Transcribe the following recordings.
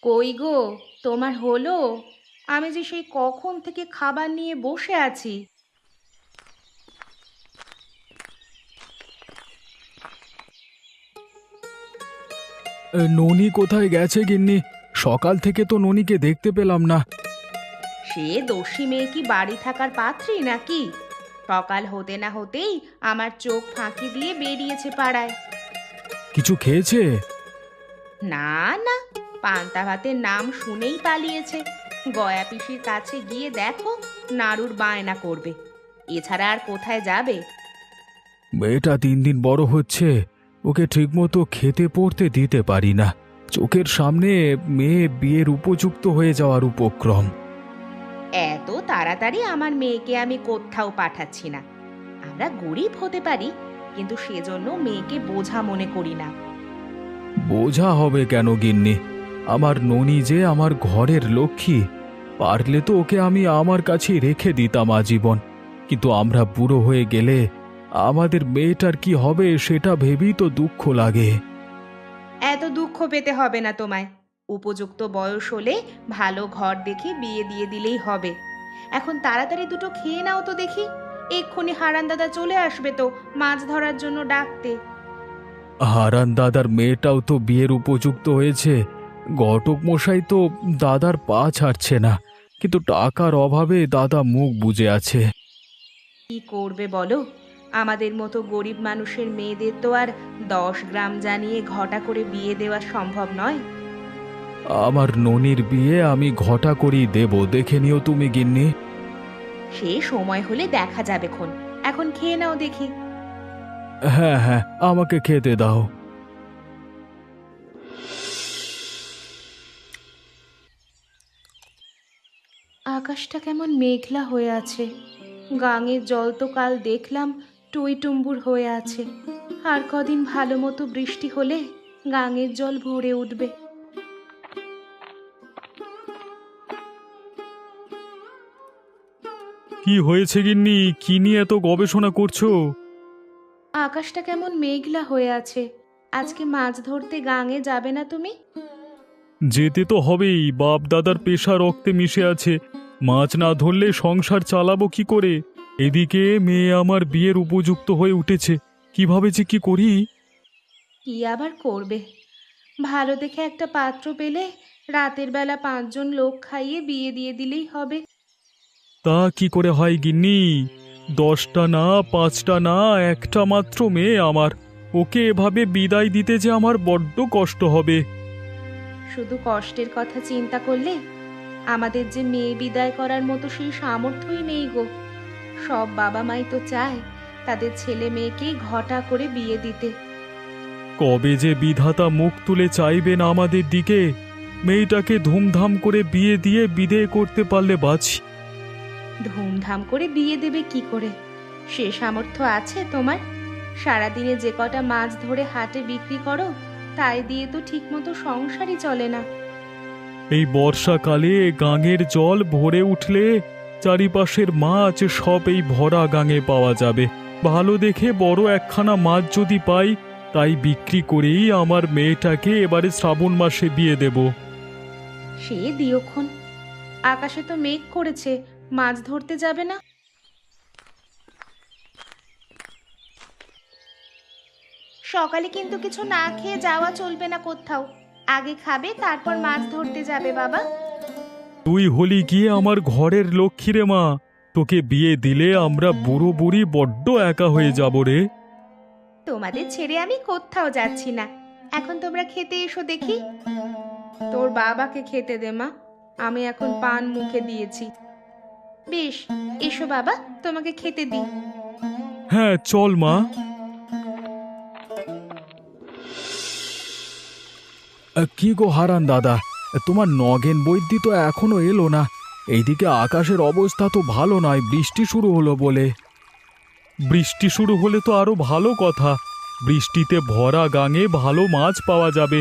কই গো, তোমার হলো? আমি যে সেই কখন থেকে খাবার নিয়ে বসে আছি। ননি কোথায় গেছে গিন্নি? সকাল থেকে তো ননিকে দেখতে পেলাম না। সে দস্যি মেয়ে কি বাড়ি থাকার পাত্রী নাকি? সকাল হতে না হতেই আমার চোখ ফাঁকি দিয়ে বেরিয়েছে পাড়ায়। কিছু খেয়েছে? না না, পান্তা ভাতের নাম শুনেই পালিয়েছে। গয়া পিসির কাছে গিয়ে দেখো, নাড়ুর বায়না করবে। এছাড়া আর কোথায় যাবে? মেয়েটা দিন দিন বড় হচ্ছে, ওকে ঠিকমতো খেতে পড়তে দিতে পারি না। চোখের সামনে মেয়ে বিয়ের উপযুক্ত হয়ে যাওয়ার উপক্রম। এত তাড়াতাড়ি আমার মেয়েকে আমি কোথাও পাঠাচ্ছি না। আমরা গরিব হতে পারি, কিন্তু সেজন্য মেয়েকে বোঝা মনে করি না। বোঝা হবে কেন গিন্নি? আমার ননি যে আমার ঘরের লক্ষ্মী। পারলে তো ওকে আমি আমার কাছেই রেখে দিতাম আজীবন। কিন্তু আমরা বুড়ো হয়ে গেলে আমাদের মেয়েটার কি হবে সেটা ভেবেই তো দুঃখ লাগে। এত দুঃখ পেতে হবে না তোমায়। উপযুক্ত বয়স হলে ভালো ঘর দেখে বিয়ে দিয়ে দিলেই হবে। এখন তাড়াতাড়ি দুটো খেয়ে নাও তো দেখি। এক্ষুনি হারান দাদা চলে আসবে তো মাছ ধরার জন্য ডাকতে। হারান দাদার মেয়েটাও তো বিয়ের উপযুক্ত হয়েছে। ঘটক মশাই তো দাদার পা ছাড়ছে না, কিন্তু টাকার অভাবে দাদা মুখ বুজে আছে। কি করবে বলো? আমাদের মতো গরিব মানুষের মেয়েদের তো আর 10 গ্রাম জানিয়ে ঘটা করে বিয়ে দেওয়া সম্ভব নয়। আমার ননির বিয়ে আমি ঘটা করেই দেব, দেখে নিও তুমি গিন্নি। সে সময় হলে দেখা যাবে খন। এখন খেয়ে নাও দেখি। হ্যাঁ হ্যাঁ, আমাকে খেতে দাও। আকাশটা কেমন মেঘলা হয়ে আছে। গাঙের জল তো কাল দেখলাম টইটুম্বুর হয়ে আছে। আর কদিন ভালো মতো বৃষ্টি হলে গাঙের জল ভরে উঠবে। কি হয়েছে গিন্নি? কি নিয়ে এত গবেষণা করছো? আকাশটা কেমন মেঘলা হয়ে আছে। আজকে মাছ ধরতে গাঙে যাবে না তুমি? যেতে তো হবেই, বাপ দাদার পেশা রক্তে মিশে আছে। মাছ না ধরলে সংসার চালাবো কি করে? এদিকে মেয়ে আমার বিয়ের উপযুক্ত হয়ে উঠেছে, কিভাবে যে কি করি। কি আবার করবে? ভালো দেখে একটা পাত্র পেলে রাতের বেলা 5 জন লোক খাইয়ে বিয়ে দিয়ে দিলেই হবে। তা কি করে হয় গিন্নি? 10টা না, 5টা না, একটা মাত্র মেয়ে আমার। ওকে এভাবে বিদায় দিতে যে আমার বড্ড কষ্ট হবে। শুধু কষ্টের কথা চিন্তা করলে আমাদের যে মেয়ে বিদায় করার মতো সেই সামর্থ্যই নেই গো। সব বাবা মাই তো চায় তাদের ছেলে মেয়েকেই ঘটা করে বিয়ে দিতে। কবে যে বিধাতা মুখ তুলে চাইবেন আমাদের দিকে, মেয়েটাকে ধুমধাম করে বিয়ে দিয়ে বিদেয় করতে পারলে বাঁচি। ধুমধাম করে বিয়ে দেবে কি করে? সে সামর্থ্য আছে তোমার? সারাদিনে যে কটা মাছ ধরে হাটে বিক্রি করো, তাই দিয়ে তো ঠিকমতো সংসারই চলে না। এই বর্ষাকালে গাঙের জল ভরে উঠলে চারিপাশের মাছ সব এই ভরা গাঙে পাওয়া যাবে। ভালো দেখে বড় একখানা মাছ যদি পাই, তাই বিক্রি করেই আমার মেয়েটাকে এবারে শ্রাবণ মাসে বিয়ে দেব। সে দিওক্ষণ। আকাশে তো মেঘ করেছে, মাছ ধরতে যাবে না? সকালে কিন্তু কিছু না খেয়ে যাওয়া চলবে না কোথাও। আগে খাবে, তারপর মাছ ধরতে যাবে বাবা। তুই হলি গিয়ে আমার ঘরের লক্ষ্মী রে মা। তোকে বিয়ে দিলে আমরা বুড়ো বুড়ি বড্ড একা হয়ে যাব রে। তোমাদের ছেড়ে আমি কোথাও যাচ্ছি না। এখন তোমরা খেতে এসো দেখি। তোর বাবাকে খেতে দে মা, আমি এখন পান মুখে দিয়েছি। বেশ, এসো বাবা, তোমাকে খেতে দিই। হ্যাঁ চল মা। কি গো হারান দাদা, তোমার নগেন বৈদ্যি তো এখনো এলো না। এইদিকে আকাশের অবস্থা তো ভালো নয়, বৃষ্টি শুরু হলো বলে। বৃষ্টি শুরু হলে তো আরো ভালো কথা। বৃষ্টিতে ভরা গাঙে ভালো মাছ পাওয়া যাবে।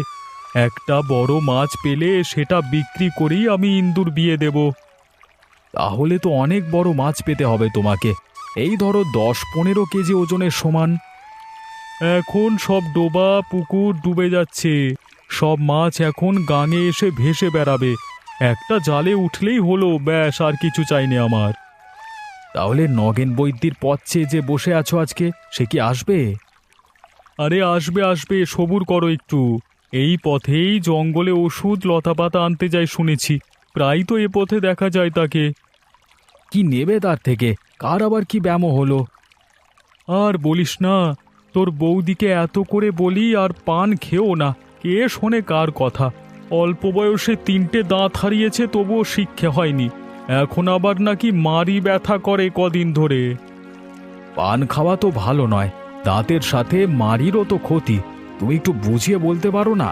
একটা বড় মাছ পেলে সেটা বিক্রি করেই আমি ইন্দুর বিয়ে দেব। তাহলে তো অনেক বড় মাছ পেতে হবে তোমাকে। এই ধরো 10-15 কেজি ওজনের সমান। এখন সব ডোবা পুকুর ডুবে যাচ্ছে। সব মাছ এখন গাঙে এসে ভেসে বেড়াবে। একটা জালে উঠলেই হলো, ব্যাস, আর কিছু চাইনি আমার। তাহলে নগেন বৈদ্যির পথ চেয়ে যে বসে আছো আজকে, সে কি আসবে? আরে আসবে আসবে, সবুর করো একটু। এই পথেই জঙ্গলে ওষুধ লতাপাতা আনতে যায় শুনেছি, প্রায় তো এ পথে দেখা যায় তাকে। কি নেবে তার থেকে? কার আবার কি ব্যামো হলো? আর বলিস না, তোর বৌদিকে এত করে বলি আর পান খেও না, কে শোনে কার কথা। অল্প বয়সে 3টে দাঁত হারিয়েছে, তবুও শিক্ষা হয়নি। এখন আবার নাকি মারি ব্যথা করে কদিন ধরে। পান খাওয়া তো ভালো নয়, দাঁতের সাথে মারিরও তো ক্ষতি। তুমি একটু বুঝিয়ে বলতে পারো না?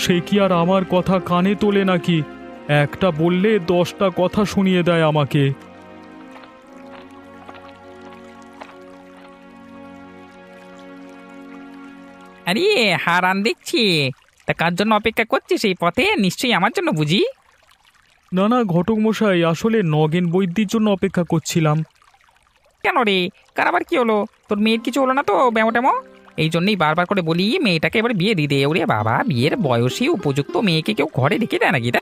সে কি আর আমার কথা কানে তোলে নাকি? একটা বললে 10টা কথা শুনিয়ে দেয় আমাকে। আরে হারান দেখছি। তা কার জন্য অপেক্ষা করছিস এই পথে? নিশ্চয়ই আমার জন্য বুঝি। না না ঘটক মশাই, আসলে নগেন বৈদ্যির জন্য অপেক্ষা করছিলাম। কেন রে, কার আবার কি হলো? তোর মেয়ের কিছু হলো না তো ব্যামো ট্যামো? এই জন্যই বারবার করে বলি মেয়েটাকে এবার বিয়ে দিয়ে দে। ওরে বাবা, বিয়ের বয়সী উপযুক্ত মেয়েকে কেউ ঘরে রেখে দেয় নাকি? তা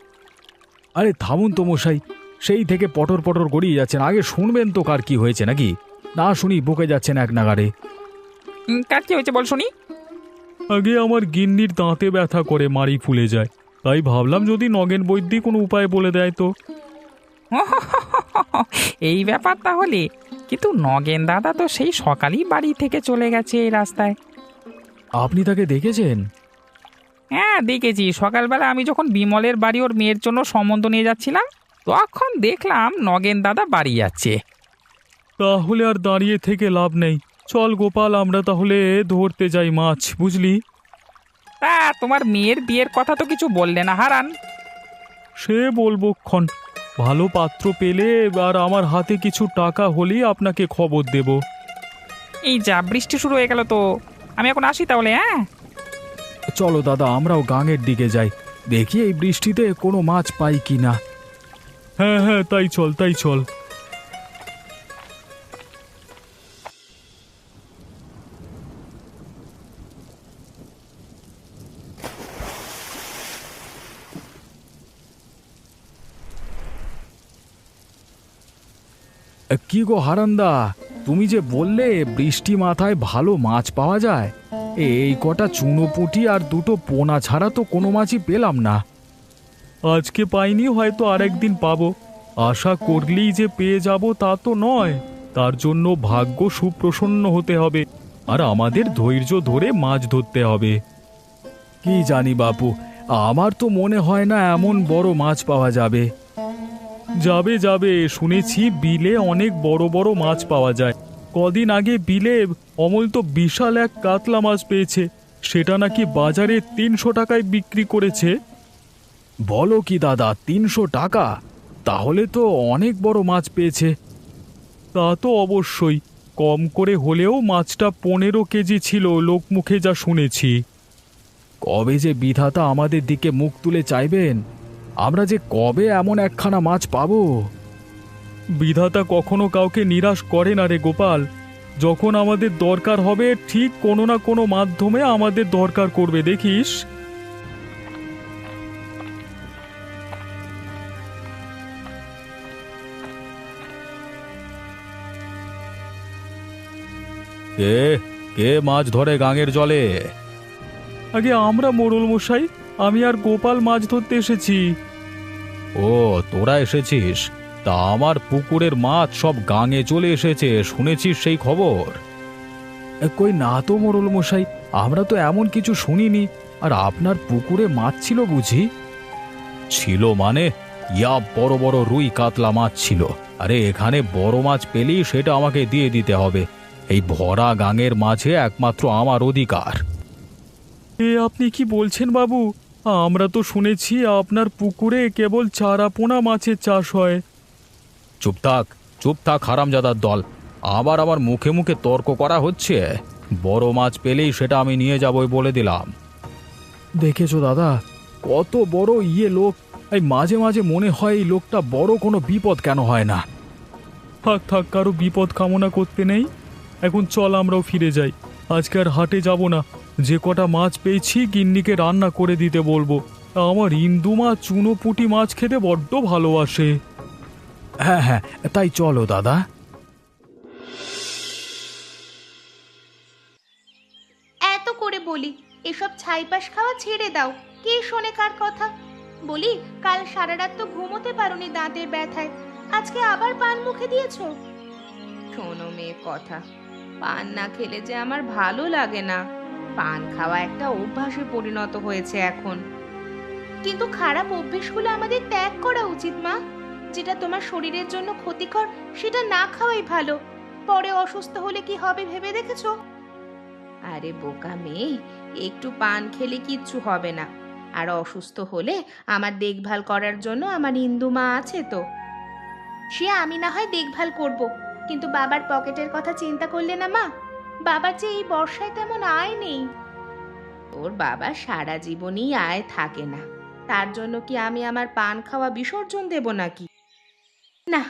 আরে থামুন তো মশাই, সেই থেকে পটর পটর গড়িয়ে যাচ্ছেন। আগে শুনবেন তো কার কি হয়েছে নাকি? না শুনি বকে যাচ্ছেন এক নাগাড়ে। কার কি হয়েছে বল শুনি। আগে আমার গিন্নির দাঁতে ব্যথা করে, মারি ফুলে যায়। তাই ভাবলাম যদি নগেন বৈদ্যি কোনো উপায় বলে দেয় তো। এই ব্যাপার তাহলে। কিন্তু নগেন দাদা তো সেই সকালেই বাড়ি থেকে চলে গেছে এই রাস্তায়। আপনি তাকে দেখেছেন? হ্যাঁ দেখেছি, সকালবেলা আমি যখন বিমলের বাড়ি ওর মেয়ের জন্য সম্বন্ধ নিয়ে যাচ্ছিলাম, তখন দেখলাম নগেন দাদা বাড়ি যাচ্ছে। তাহলে আর দাঁড়িয়ে থেকে লাভ নেই, চল গোপাল, আমরা তাহলে ধরতে যাই মাছ, বুঝলি? তা তোমার মেয়ের বিয়ের কথা তো কিছু বললে না হারান। সে বলবো ক্ষণ, ভালো পাত্র পেলে আর আমার হাতে কিছু টাকা হলেই আপনাকে খবর দেব। এই যা বৃষ্টি শুরু হয়ে গেল তো, আমি এখন আসি তাহলে। হ্যাঁ চলো দাদা, আমরাও গাঙের দিকে যাই, দেখি এই বৃষ্টিতে কোনো মাছ পাই কি না। হ্যাঁ হ্যাঁ, তাই চল তাই চল। কি গো হারান্দা, তুমি যে বললে বৃষ্টি মাথায় ভালো মাছ পাওয়া যায়, এই কটা চুনোপুঁটি আর 2টো পোনা ছাড়া তো কোনো মাছই পেলাম না। আজকে পাইনি, হয়তো আরেকদিন পাবো। আশা করলেই যে পেয়ে যাব তা তো নয়, তার জন্য ভাগ্য সুপ্রসন্ন হতে হবে আর আমাদের ধৈর্য ধরে মাছ ধরতে হবে। কি জানি বাপু, আমার তো মনে হয় না এমন বড় মাছ পাওয়া যাবে। যাবে যাবে, শুনেছি বিলে অনেক বড় বড় মাছ পাওয়া যায়। কদিন আগে বিলে অমল তো বিশাল এক কাতলা মাছ পেয়েছে, সেটা নাকি বাজারে 300 টাকায় বিক্রি করেছে। বলো কি দাদা, 300 টাকা? তাহলে তো অনেক বড় মাছ পেয়েছে। তা তো অবশ্যই, কম করে হলেও মাছটা 15 কেজি ছিল, লোকমুখে যা শুনেছি। কবে যে বিধাতা আমাদের দিকে মুখ তুলে চাইবেন, আমরা যে কবে এমন একখানা মাছ পাবো। বিধাতা কখনো কাউকে নিরাশ করে না রে গোপাল। যখন আমাদের দরকার হবে ঠিক কোনো না কোনো মাধ্যমে আমাদের দরকার করবে, দেখিস। কে কে মাছ ধরে গাঙের জলে? আগে আমরা মোড়ল মশাই, আমি আর গোপাল মাছ ধরতে এসেছি। ও, তোরা এসেছিস? তা আমার পুকুরের মাছ সব গাঙে চলে এসেছে, শুনেছিস সেই খবর? কই না তো মোড়ল মশাই, আমরা তো এমন কিছু শুনিনি। আর আপনার পুকুরে মাছ ছিল বুঝি? ছিল মানে, ইয়া বড় বড় রুই কাতলা মাছ ছিল। আরে এখানে বড় মাছ পেলি সেটা আমাকে দিয়ে দিতে হবে। এই ভরা গাঙের মাঝে একমাত্র আমার অধিকার। এ আপনি কি বলছেন বাবু? আমরা তো শুনেছি আপনার পুকুরে কেবল চারাপোনা মাছের চাষ হয়। চুপ থাক, চুপ থাক হারামজাদার দল, আবার আমার মুখে মুখে তর্ক করা হচ্ছে। বড় মাছ পেলেই সেটা আমি নিয়ে যাবই বলে দিলাম। দেখেছো দাদা, কত বড় লোক। এই মাঝে মাঝে মনে হয় এই লোকটা বড় কোনো বিপদ কেন হয় না। থাক থাক, কারো বিপদ কামনা করতে নেই। এখন চল আমরাও ফিরে যাই, আজকে আর হাটে যাব না। যে কটা মাছ পেয়েছি গিন্নিকে রান্না করে দিতে বলবো। আমার ইন্দু মা চুনো পুঁটি মাছ খেতে বড্ড ভালোবাসে। হ্যাঁ হ্যাঁ, তাই চলো দাদা। এত করে বলি এসব ছাইপাশ খাওয়া ছেড়ে দাও, কে শোনে কার কথা? বলি কাল সারা রাত তো ঘুমোতে পারোনি দাঁতের ব্যথায়, আজকে আবার পান মুখে দিয়েছো। শোনো মেয়ে কথা, পান না খেলে যে আমার ভালো লাগে না। পান খাওয়া একটা অভ্যাসে পরিণত হয়েছে এখন। কিন্তু খারাপ অভ্যেসগুলো আমাদের ত্যাগ করা উচিত মা। যেটা তোমার শরীরের জন্য ক্ষতিকর সেটা না খাওয়াই ভালো। পরে অসুস্থ হলে কি হবে ভেবে দেখেছো? আরে বোকা মেয়ে, একটু পান খেলে কিচ্ছু হবে না। আর অসুস্থ হলে আমার দেখভাল করার জন্য আমার ইন্দু মা আছে তো। সে আমি না হয় দেখভাল করব, কিন্তু বাবার পকেটের কথা চিন্তা করলে না মা? বাবার যে এই বর্ষায় তেমন আয় নেই। ওর বাবা সারা জীবনই আয় থাকে না, তার জন্য কি আমি আমার পান খাওয়া বিসর্জন দেব নাকি? না,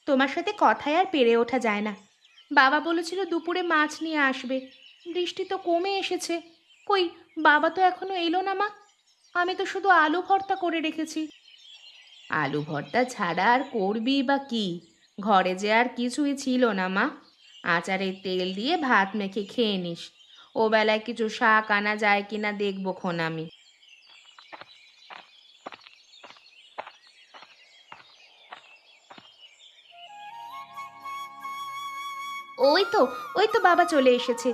তোমার সাথে কথায় আর পেরে ওঠা যায় না। বাবা বলেছিল দুপুরে মাছ নিয়ে আসবে, বৃষ্টি তো কমে এসেছে। কই, বাবা তো এখনো এলো না মা। আমি তো শুধু আলু ভর্তা করে রেখেছি। আলু ভর্তা ছাড়া আর করবি বা কি? ঘরে যে আর কিছুই ছিল না মা। আচারের তেল দিয়ে ভাত মেখে খেয়ে নিস। ও বেলায় কিছু শাক আনা যায় কিনা দেখবো খন আমি। ওই তো, ওই তো বাবা চলে এসেছে।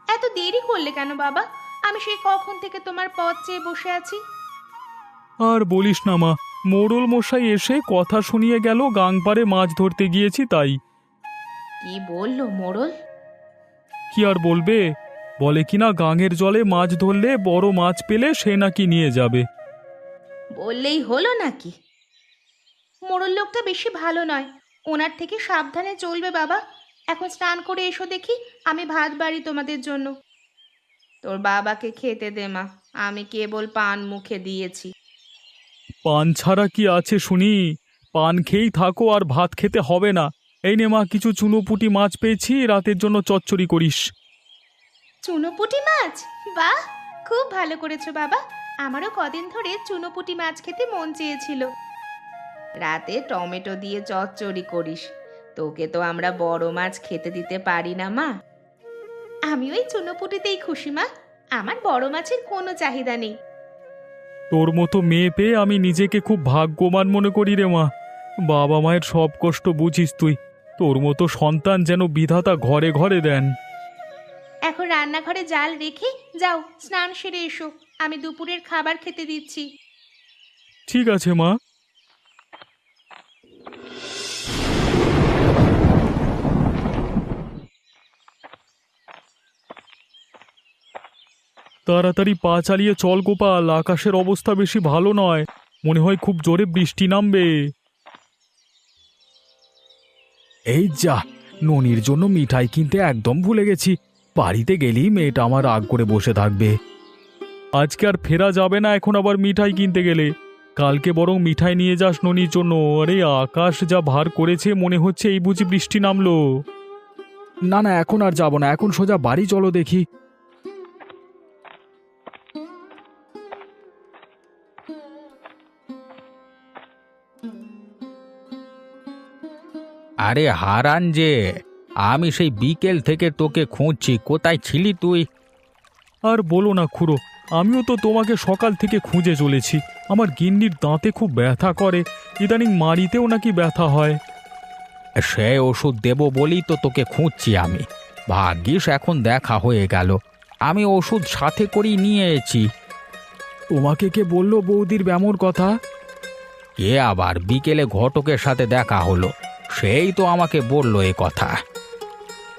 এত দেরি করলে কেন বাবা? আমি সেই কখন থেকে তোমার পথ চেয়ে বসে আছি। আর বলিস না মা, মোড়ল মশাই এসে কথা শুনিয়ে গেল গাংপাড়ে মাছ ধরতে গিয়েছি তাই। কি বললো মোড়ল? কি আর বলবে, বলে কিনা গাঙের জলে মাছ ধরলে বড় মাছ পেলে সে নাকি নিয়ে যাবে। বললেই হলো নাকি? মোড়ল লোকটা বেশি ভালো নয়, ওনার থেকে সাবধানে চলবে বাবা। এখন স্নান করে এসো দেখি, আমি ভাত বাড়ি তোমাদের জন্য। তোর বাবাকে খেতে দে মা, আমি কেবল পান মুখে দিয়েছি। পান ছাড়া কি আছে শুনি? পান খেয়েই থাকো, আর ভাত খেতে হবে না। এই নে মা, কিছু চুনোপুঁটি মাছ পেয়েছি, রাতের জন্য চচ্চড়ি করিস। চুনোপুঁটি মাছ? বাহ, খুব ভালো করেছো বাবা। আমারও কদিন ধরে চুনোপুঁটি মাছ খেতে মন চেয়েছিল। রাতে টমেটো দিয়ে চচ্চড়ি করিস। তোকে তো আমরা বড় মাছ খেতে দিতে পারি না মা। আমি ওই চুনোপুঁটিতেই খুশি মা, আমার বড় মাছের কোনো চাহিদা নেই। তোর মতো মেয়ে পেয়ে আমি নিজেকে খুব ভাগ্যবান মনে করি রে মা। বাবা মায়ের সব কষ্ট বুঝিস তুই। তোর মতো সন্তান যেন বিধাতা ঘরে ঘরে দেন। এখন রান্নাঘরে জাল রেখে যাও, স্নান সেরে এসো। আমি দুপুরের খাবার খেতে দিচ্ছি। ঠিক আছে মা। তাড়াতাড়ি পা চালিয়ে চল গোপাল, আকাশের অবস্থা বেশি ভালো নয়। মনে হয় খুব জোরে বৃষ্টি নামবে। এই যা, ননির জন্য মিঠাই কিনতে একদম ভুলে গেছি। বাড়িতে গেলেই মেয়েটা আমার রাগ করে বসে থাকবে। আজকে আর ফেরা যাবে না এখন আবার মিঠাই কিনতে গেলে। কালকে বরং মিঠাই নিয়ে যাস ননির জন্য। আরে আকাশ যা ভার করেছে, মনে হচ্ছে এই বুঝি বৃষ্টি নামলো। না না, এখন আর যাব না, এখন সোজা বাড়ি চলো দেখি। আরে হারান যে, আমি সেই বিকেল থেকে তোকে খুঁজছি, কোথায় ছিলি তুই? আর বলো না খুড়ো, আমিও তো তোমাকে সকাল থেকে খুঁজে চলেছি। আমার গিন্নির দাঁতে খুব ব্যথা করে, ইদানিং মাড়িতেও নাকি ব্যথা হয়। সে ওষুধ দেব বলেই তো তোকে খুঁজছি আমি। ভাগ্যিস এখন দেখা হয়ে গেল। আমি ওষুধ সাথে করেই নিয়ে এসেছি। তোমাকে কে বললো বৌদির ব্যামোর কথা? এ আবার বিকেলে ঘটকের সাথে দেখা হলো, সেই তো আমাকে বললো এ কথা।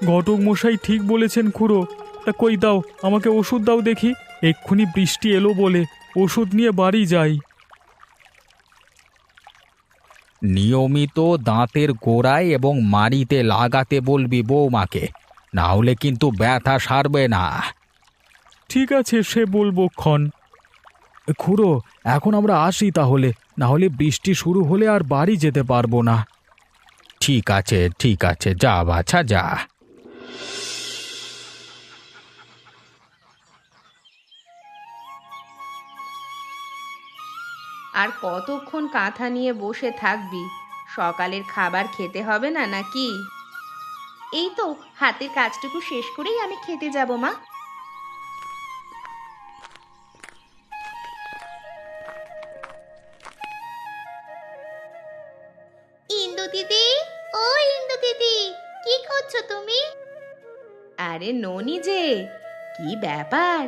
ঘটক মশাই ঠিক বলেছেন খুড়ো। তা কই দাও, আমাকে ওষুধ দাও দেখি। এক্ষুনি বৃষ্টি এলো বলে ওষুধ নিয়ে বাড়ি যাই। নিয়মিত দাঁতের গোড়ায় এবং মাড়িতে লাগাতে বলবি বৌমাকে, না হলে কিন্তু ব্যথা সারবে না। ঠিক আছে, সে বলবো ক্ষণ। খুড়ো, এখন আমরা আসি তাহলে, না হলে বৃষ্টি শুরু হলে আর বাড়ি যেতে পারবো না। ঠিক আছে ঠিক আছে, যা বাছা যা। আর কতক্ষণ কাঁথা নিয়ে বসে থাকবি? সকালের খাবার খেতে হবে না নাকি? এই তো হাতের কাজটুকু শেষ করেই আমি খেতে যাব মা। ইন্দু দিদি, ও ইন্দু দিদি, কি করছো তুমি? আরে ননি যে, কি ব্যাপার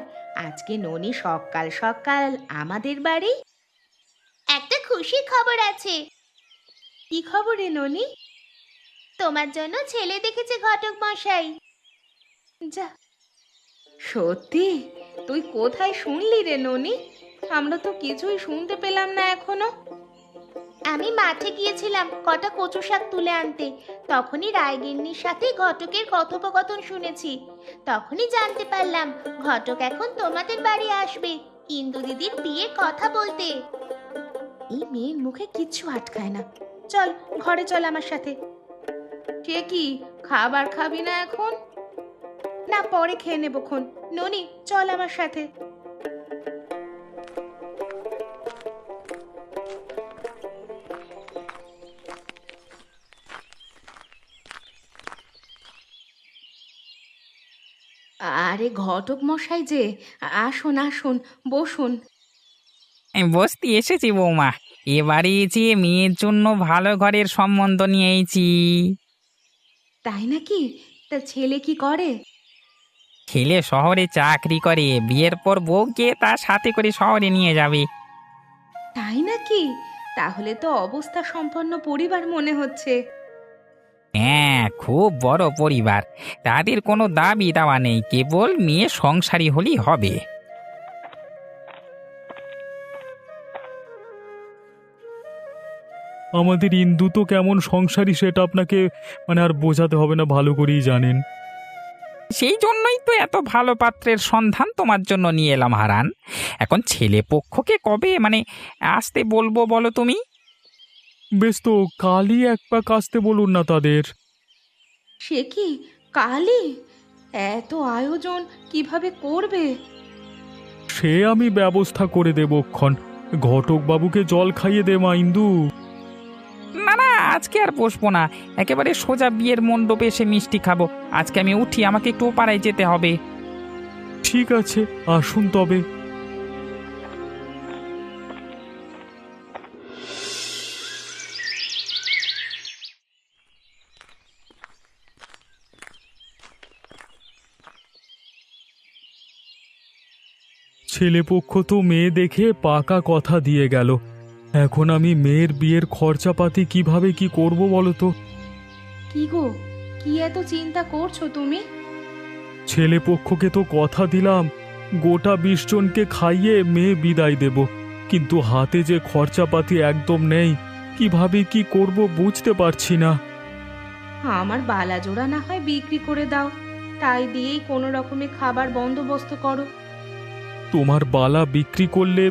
আজকে ননি সকাল সকাল আমাদের বাড়ি? একটা খুশির খবর আছে। কি খবর রে ননি? তোমার জন্য ছেলে দেখেছে ঘটক মশাই। যা, সত্যি? তুই কোথায় শুনলি রে ননি? আমরা তো কিছুই শুনতে পেলাম না এখনো। আমি মাঠে গিয়েছিলাম কটা কচু শাক তুলে আনতে, তখনই রায়গিন্নির সাথে ঘটকের কথোপকথন শুনেছি। তখনই জানতে পারলাম ঘটক এখন তোমাদের বাড়ি আসবে ইন্দু দিদির বিয়ের কথা বলতে। এই মেয়ের মুখে কিচ্ছু আটকায় না। চল ঘরে চল আমার সাথে। সে কি, খাবার খাবি না এখন? না, পরে খেয়ে নেবক্ষণ। ননি চল আমার সাথে। আরে ঘটক মশাই যে, আসুন আসুন, বসুন। বসতে এসেছি বৌমা। এবারে যে মেয়ের জন্য ভালো ঘরের সম্বন্ধ নিয়েছি। তাই নাকি? তা ছেলে কি করে? ছেলে শহরে চাকরি করে, বিয়ের পর বউকে তার সাথে করে শহরে নিয়ে যাবে। তাই নাকি? তাহলে তো অবস্থা সম্পন্ন পরিবার মনে হচ্ছে। হ্যাঁ, খুব বড় পরিবার। তাদের কোনো দাবি দাওয়া নেই, কেবল মেয়ে সংসারী হলেই হবে। আমাদের ইন্দু তো কেমন সংসারী সেটা আপনাকে আর বোঝাতে হবে না, ভালো করেই জানেন। সেই জন্যই তো এত ভালো পাত্রের সন্ধান তোমার জন্য নিয়ে এলাম হারান। এখন ছেলে পক্ষকে কবে আসতে বলবো বলো তুমি? বেশ, তো কালই এক পাক আসতে বলুন না তাদের। সে কি, কালি? এত আয়োজন কিভাবে করবে? সে আমি ব্যবস্থা করে দেবক্ষণ। ঘটক বাবুকে জল খাইয়ে দে মা ইন্দু। না না, আজকে আর বসবো না, একেবারে সোজা বিয়ের মণ্ডপে এসে মিষ্টি খাবো। আজকে আমি উঠি, আমাকে একটু পাড়ায় যেতে হবে। ঠিক আছে, আসুন তবে। ছেলেপক্ষ তো মেয়ে দেখে পাকা কথা দিয়ে গেল। এখন আমি মেয়ের বিয়ের খরচাপাতি কিভাবে কি করব বলো তো? কি গো, কি এত চিন্তা করছো তুমি? ছেলেপক্ষকে তো কথা দিলাম গোটা 20 জনকে খাইয়ে মেয়ে বিদায় দেব, কিন্তু হাতে যে খরচাপাতি একদম নেই, কিভাবে কি করব বুঝতে পারছি না। আমার বালা জোড়া না হয় বিক্রি করে দাও, তাই দিয়েই কোনো রকমে খাবার বন্দোবস্ত করো। তোমার বালা বিক্রি করলে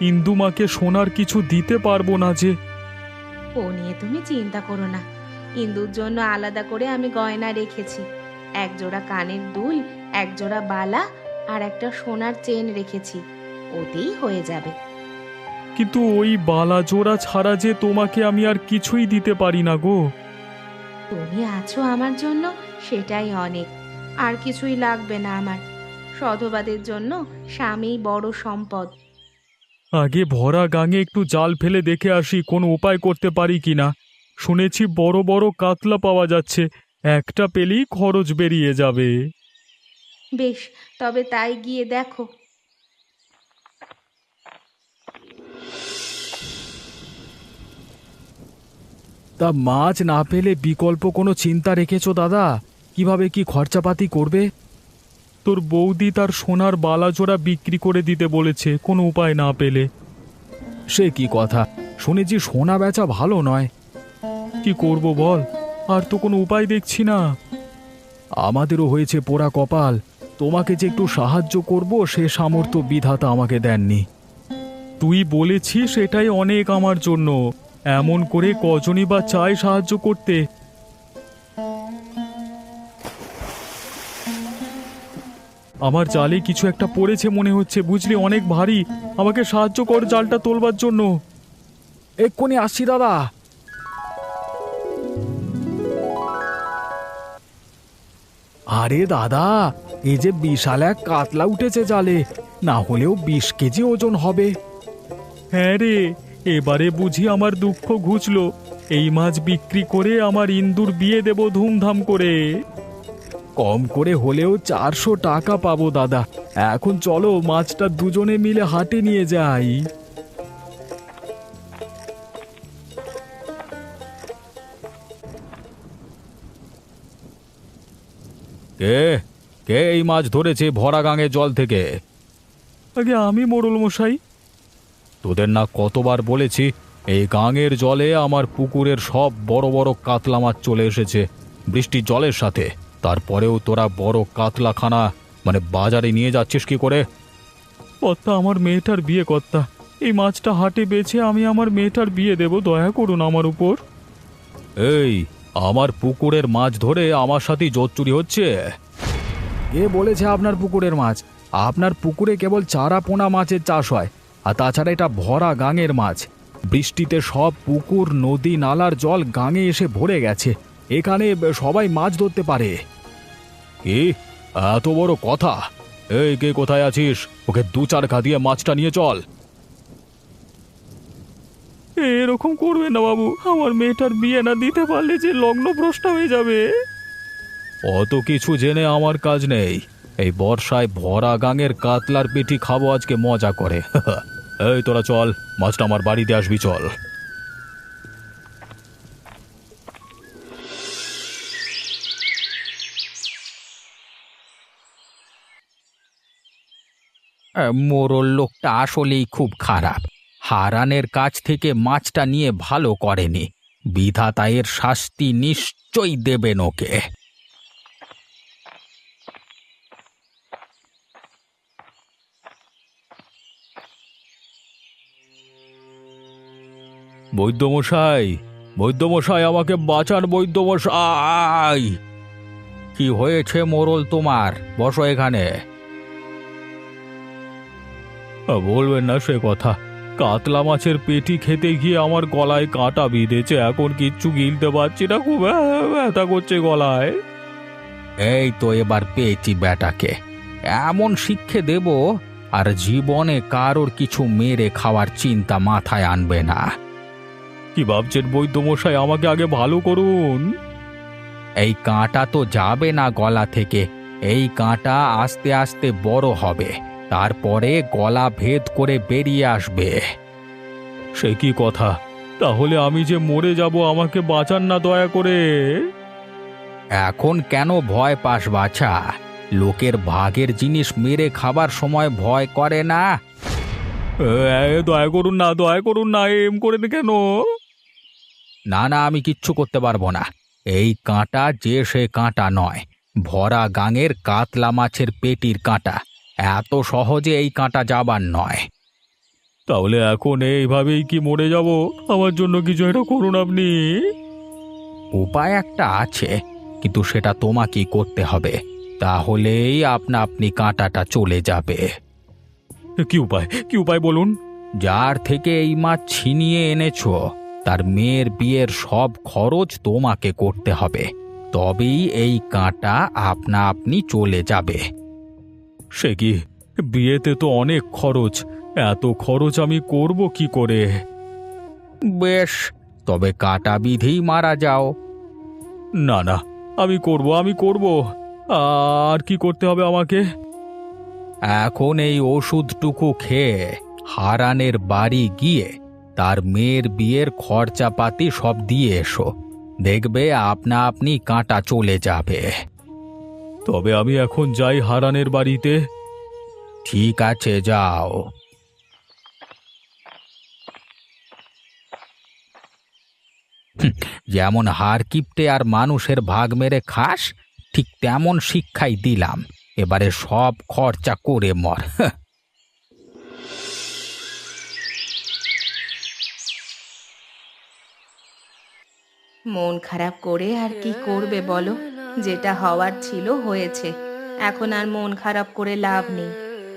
ইন্দুমাকে সোনার কিছু দিতে পারবো না যে। ও নিয়ে তুমি চিন্তা করো না, ইন্দুর জন্য আলাদা করে আমি গয়না রেখেছি। এক জোড়া কানের দুল, এক জোড়া বালা আর একটা সোনার চেন রেখেছি, ওতেই হয়ে যাবে। কিন্তু ওই বালা জোড়া ছাড়া যে তোমাকে আমি আর কিছুই দিতে পারি না গো। তুমি আছো আমার জন্য, সেটাই অনেক। আর কিছুই লাগবে না আমার। সধবাদের জন্য স্বামী বড় সম্পদ। আগে ভরা গাঙে একটু জাল ফেলে দেখে আসি কোনো উপায় করতে পারি কিনা। শুনেছি বড় বড় কাতলা পাওয়া যাচ্ছে, একটা পেলেই খরচ বেরিয়ে যাবে। বেশ, তবে তাই গিয়ে দেখো। তা মাছ না পেলে বিকল্প কোনো চিন্তা রেখেছো দাদা? কিভাবে কি খরচাপাতি করবে? তোর বৌদি তার সোনার বালাজোড়া বিক্রি করে দিতে বলেছে কোনো উপায় না পেলে। সে কি কথা, শুনেছি সোনা বেচা ভালো নয়। কি করব বল, আর তো কোনো উপায় দেখছি না। আমাদেরও হয়েছে পোড়া কপাল, তোমাকে যে একটু সাহায্য করব সে সামর্থ্য বিধাতা আমাকে দেননি। তুই বলেছিস এটাই অনেক আমার জন্য, এমন করে কজনই বা চায় সাহায্য করতে। আমার জালে কিছু একটা পড়েছে মনে হচ্ছে, বুঝলি, অনেক ভারী। আমাকে সাহায্য কর জালটা তোলবার জন্য। এক্ষুনি আসছি দাদা। আরে দাদা, এই যে বিশাল এক কাতলা উঠেছে জালে, না হলেও 20 কেজি ওজন হবে। হ্যাঁ রে, এবারে বুঝি আমার দুঃখ ঘুচলো। এই মাছ বিক্রি করে আমার ইন্দুর বিয়ে দেব ধুমধাম করে। কম করে হলেও 400 টাকা পাবো দাদা। এখন চলো মাছটা দুজনে মিলে হাটে নিয়ে যাই। কে কে এই মাছ ধরেছে ভরা গাঙের জল থেকে? আগে আমি, মোড়ল মশাই। তোদের না কতবার বলেছি এই গাঙের জলে আমার পুকুরের সব বড় বড় কাতলা মাছ চলে এসেছে বৃষ্টির জলের সাথে। তারপরেও তোরা বড় কাতলাখানা মানে বাজারে নিয়ে যাচ্ছিস কি করে? কর্তা, আমার মেয়েটার বিয়ে কর্তা। এই মাছটা হাটে বেচে আমি আমার মেয়েটার বিয়ে দেব, দয়া করুন আমার উপর। এই, আমার পুকুরের মাছ ধরে আমার সাথে জোর চুরি হচ্ছে? কে বলেছে আপনার পুকুরের মাছ? আপনার পুকুরে কেবল চারা পোনা মাছের চাষ হয়, আর তাছাড়া এটা ভরা গাঙের মাছ। বৃষ্টিতে সব পুকুর নদী নালার জল গাঙে এসে ভরে গেছে। এখানে সবাই মাছ ধরতে পারে। কি এত বড় কথা? এই, কে কোথায় আছিস? ওকে 2-4 ঘা দিয়ে মাছটা নিয়ে চল। এরকম করবে না বাবু, আমার মেয়েটার বিয়ে না দিতে পারলে যে লগ্ন ভ্রষ্ট হয়ে যাবে। অত কিছু জেনে আমার কাজ নেই। এই বর্ষায় ভরা গাঙের কাতলার পেটি খাবো আজকে মজা করে। এই তোরা চল, মাছটা আমার বাড়িতে আসবি, চল। মোড়ল লোকটা আসলেই খুব খারাপ। হারানের কাছ থেকে মাছটা নিয়ে ভালো করেনি। বিধাতা এর শাস্তি নিশ্চয়ই দেবেন ওকে। বৈদ্যমশাই, বৈদ্যমশাই, আমাকে বাঁচান বৈদ্যমশাই। কি হয়েছে মোড়ল তোমার? বসো এখানে। বলবেন না সে কথা। কাতলা মাছের পেটি খেতে গিয়ে আমার গলায় কাঁটা বিঁধেছে, এখন কিচ্ছু গিলতে পারছি না, খুব ব্যথা করছে গলায়। এই তো এবার পেয়েছি বেটাকে। এমন শিক্ষে দেব আর জীবনে কারোর কিছু মেরে খাওয়ার চিন্তা মাথায় আনবে না। কি ভাবছেন বৈদ্যমশাই? আমাকে আগে ভালো করুন। এই কাঁটা তো যাবে না গলা থেকে। এই কাঁটা আস্তে আস্তে বড় হবে, তারপরে গলা ভেদ করে বেরিয়ে আসবে। সে কি কথা? তাহলে আমি যে মরে যাব, আমাকে বাঁচান না দয়া করে। এখন কেন ভয় পাস বাছা? লোকের ভাগের জিনিস মেরে খাবার সময় ভয় করে না? দয়া করুন না, দয়া করুন না, এম করেন কেন? না না, আমি কিচ্ছু করতে পারবো না। এই কাঁটা যে সে কাঁটা নয়, ভরা গাঙের কাতলা মাছের পেটির কাঁটা। এত সহজে এই কাঁটা যাবার নয়। তাহলে এখন এইভাবেই কি মরে যাব? আমার জন্য কিছু একটা করুন আপনি। উপায় একটা আছে, কিন্তু সেটা তোমাকেই করতে হবে। তাহলেই আপনা আপনি কাঁটাটা চলে যাবে। কি উপায়, কি উপায় বলুন? যার থেকে এই মাছ ছিনিয়ে এনেছো তার মেয়ের বিয়ের সব খরচ তোমাকে করতে হবে, তবেই এই কাঁটা আপনা আপনি চলে যাবে। সে কি? বিয়েতে তো অনেক খরচ, এত খরচ আমি করব কি করে? বেশ, তবে কাঁটা বিধেই মারা যাও। না না, আমি করব, আমি করব। আর কি করতে হবে আমাকে? এখন এই ওষুধটুকু খেয়ে হারানের বাড়ি গিয়ে তার মেয়ের বিয়ের খরচাপাতি সব দিয়ে এসো। দেখবে আপনা আপনি কাঁটা চলে যাবে। তবে আমি এখন যাই হারানের বাড়িতে। ঠিক আছে, যাও। যেমন হাড় কিপটে আর মানুষের ভাগ মেরে খাস, ঠিক তেমন শিক্ষাই দিলাম। এবারে সব খরচা করে মর। মন খারাপ করে আর কি করবে বলো? যেটা হওয়ার ছিল হয়েছে, এখন আর মন খারাপ করে লাভ নেই।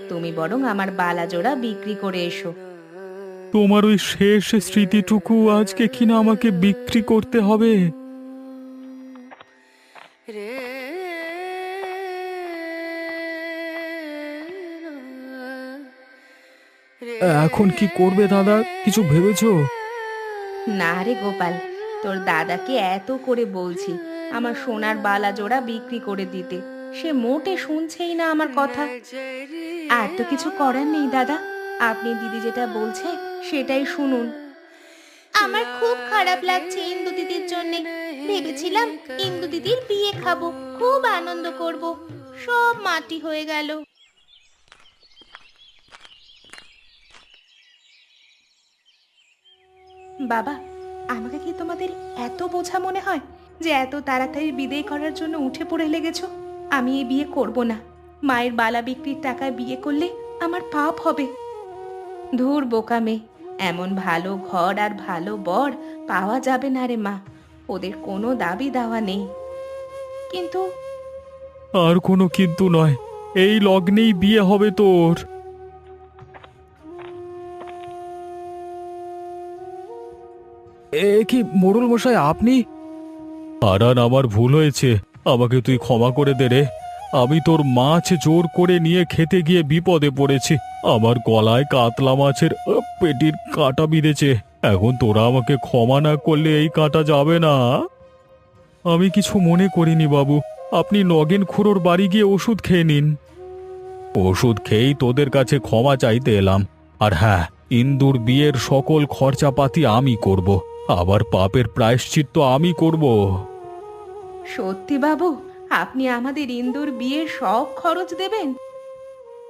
তুমি বরং আমার বালা জোড়া বিক্রি করে এসো। তোমার ওই শেষ স্মৃতিটুকু আজকে কিনা আমাকে বিক্রি করতে হবে। এখন কি করবে দাদা, কিছু ভেবেছো? না রে গোপাল, তোর দাদাকে এত করে বলছি আমার সোনার বালা জোড়া বিক্রি করে দিতে, সে মোটে শুনছেই না আমার কথা। আর তো কিছু করার নেই দাদা, আপনি দিদি যেটা বলছে সেটাই শুনুন। আমার খুব খারাপ লাগছে ইন্দু দিদির জন্য। ভেবেছিলাম ইন্দু দিদির বিয়ে খাবো, খুব আনন্দ করব, সব মাটি হয়ে গেল। বাবা, আমাকে কি তোমাদের এত বোঝা মনে হয় যে এত তাড়াতাড়ি বিদায় করার জন্য উঠে পড়ে লেগেছো? আমি এই বিয়ে করব না। মায়ের বালা বিক্রির টাকায় বিয়ে করলে আমার পাপ হবে। ধুর বোকা মেয়ে, এমন ভালো ঘর আর ভালো বর পাওয়া যাবে না রে মা, ওদের কোনো দাবি দাওয়া নেই। কিন্তু আর কোনো কিন্তু নয়, এই লগ্নেই বিয়ে হবে তোর। এ কি মোড়ল মশাই, আপনি? হারান, আমার ভুল হয়েছে, আমাকে তুই ক্ষমা করে দে রে। আমি তোর মাছ জোর করে নিয়ে খেতে গিয়ে বিপদে পড়েছি। আমার গলায় কাতলা মাছের পেটির কাঁটা বিঁধেছে। এখন তোরা আমাকে ক্ষমা না করলে এই কাঁটা যাবে না। আমি কিছু মনে করিনি বাবু, আপনি নগেন খুড়োর বাড়ি গিয়ে ওষুধ খেয়ে নিন। ওষুধ খেয়েই তোদের কাছে ক্ষমা চাইতে এলাম। আর হ্যাঁ, ইন্দুর বিয়ের সকল খরচাপাতি আমি করব, আবার পাপের প্রায়শ্চিত্ত আমি করব। সত্যি বাবু, আপনি আমাদের ইন্দুর বিয়ের সব খরচ দেবেন?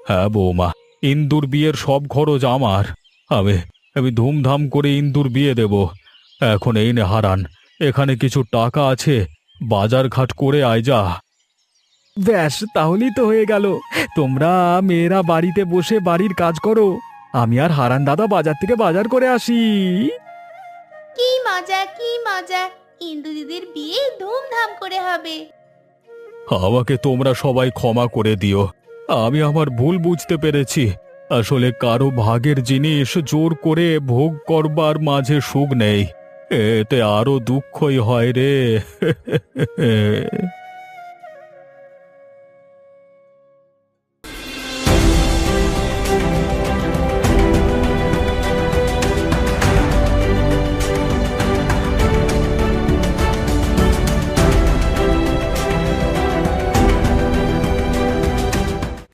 হ্যাঁ বৌমা, ইন্দুর বিয়ের সব খরচ আমার। আমি আমি ধুমধাম করে ইন্দুর বিয়ে দেব। এখন এই নে হারান, এখানে কিছু টাকা আছে, বাজার ঘাট করে আয় যা। ব্যাস, তাহলেই তো হয়ে গেল। তোমরা মেয়েরা বাড়িতে বসে বাড়ির কাজ করো, আমি আর হারান দাদা বাজার থেকে বাজার করে আসি। কি মজা, কি মজা, ইন্দু দিদির বিয়ে ধুমধাম করে হবে। আমাকে তোমরা সবাই ক্ষমা করে দিও, আমি আমার ভুল বুঝতে পেরেছি। আসলে কারো ভাগের জিনিস জোর করে ভোগ করবার মাঝে সুখ নেই, এতে আরো দুঃখই হয় রে।